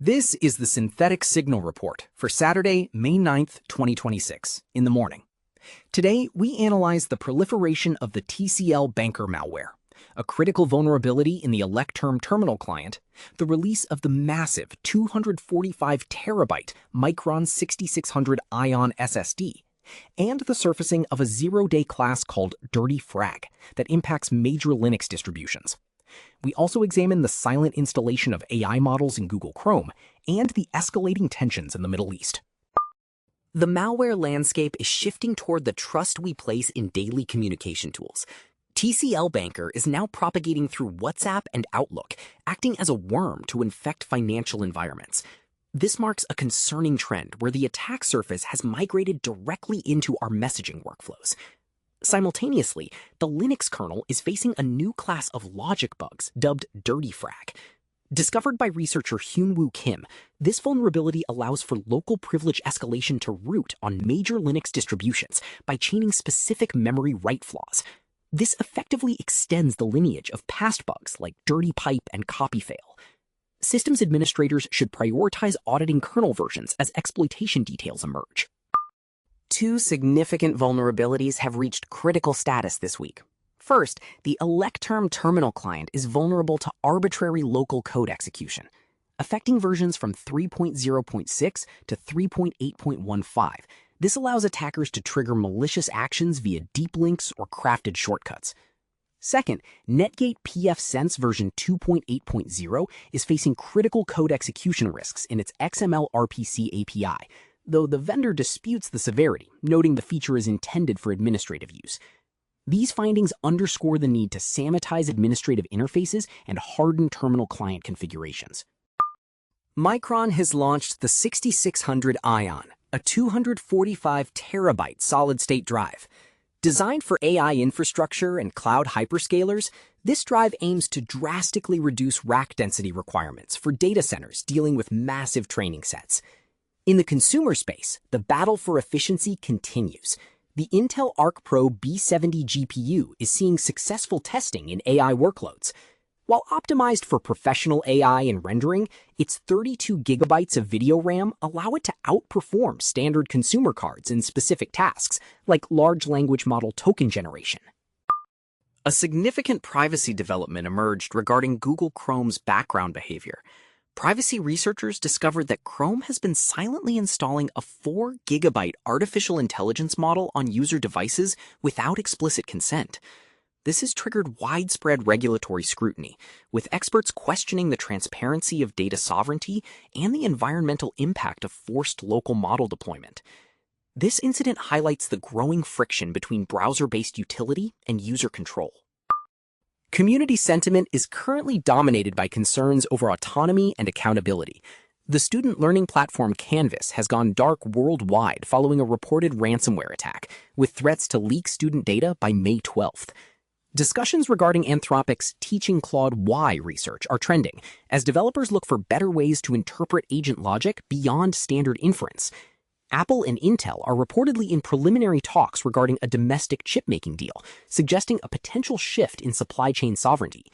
This is the Synthetic Signal Report for Saturday, May 9th, 2026, in the morning. Today, we analyze the proliferation of the TCLBanker malware, a critical vulnerability in the Electerm terminal client, the release of the massive 245 terabyte Micron 6600 Ion SSD, and the surfacing of a zero-day class called Dirty Frag that impacts major Linux distributions. We also examine the silent installation of AI models in Google Chrome and the escalating tensions in the Middle East. The malware landscape is shifting toward the trust we place in daily communication tools. TCLBanker is now propagating through WhatsApp and Outlook, acting as a worm to infect financial environments. This marks a concerning trend where the attack surface has migrated directly into our messaging workflows. Simultaneously, the Linux kernel is facing a new class of logic bugs dubbed Dirty Frag. Discovered by researcher Hyun-Woo Kim, this vulnerability allows for local privilege escalation to root on major Linux distributions by chaining specific memory write flaws. This effectively extends the lineage of past bugs like Dirty Pipe and Copy Fail. Systems administrators should prioritize auditing kernel versions as exploitation details emerge. Two significant vulnerabilities have reached critical status this week. First, the Electerm terminal client is vulnerable to arbitrary local code execution, affecting versions from 3.0.6 to 3.8.15. This allows attackers to trigger malicious actions via deep links or crafted shortcuts. Second, Netgate pfSense version 2.8.0 is facing critical code execution risks in its XML RPC API, though the vendor disputes the severity, noting the feature is intended for administrative use. These findings underscore the need to sanitize administrative interfaces and harden terminal client configurations. Micron has launched the 6600 Ion, a 245 terabyte solid-state drive. Designed for AI infrastructure and cloud hyperscalers, this drive aims to drastically reduce rack density requirements for data centers dealing with massive training sets. In the consumer space, the battle for efficiency continues. The Intel Arc Pro B70 GPU is seeing successful testing in AI workloads. While optimized for professional AI and rendering, its 32 gigabytes of video RAM allow it to outperform standard consumer cards in specific tasks, like large language model token generation. A significant privacy development emerged regarding Google Chrome's background behavior. Privacy researchers discovered that Chrome has been silently installing a 4 gigabyte artificial intelligence model on user devices without explicit consent. This has triggered widespread regulatory scrutiny, with experts questioning the transparency of data sovereignty and the environmental impact of forced local model deployment. This incident highlights the growing friction between browser-based utility and user control. Community sentiment is currently dominated by concerns over autonomy and accountability. The student learning platform Canvas has gone dark worldwide following a reported ransomware attack, with threats to leak student data by May 12th. Discussions regarding Anthropic's Teaching Claude Y research are trending, as developers look for better ways to interpret agent logic beyond standard inference. Apple and Intel are reportedly in preliminary talks regarding a domestic chip-making deal, suggesting a potential shift in supply chain sovereignty.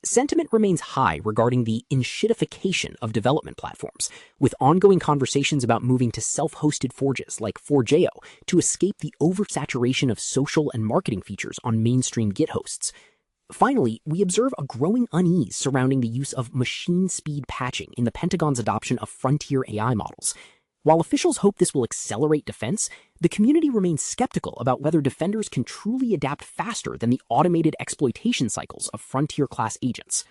Sentiment remains high regarding the enshittification of development platforms, with ongoing conversations about moving to self-hosted forges like Forgeo to escape the oversaturation of social and marketing features on mainstream Git hosts. Finally, we observe a growing unease surrounding the use of machine speed patching in the Pentagon's adoption of frontier AI models. While officials hope this will accelerate defense, the community remains skeptical about whether defenders can truly adapt faster than the automated exploitation cycles of frontier-class agents.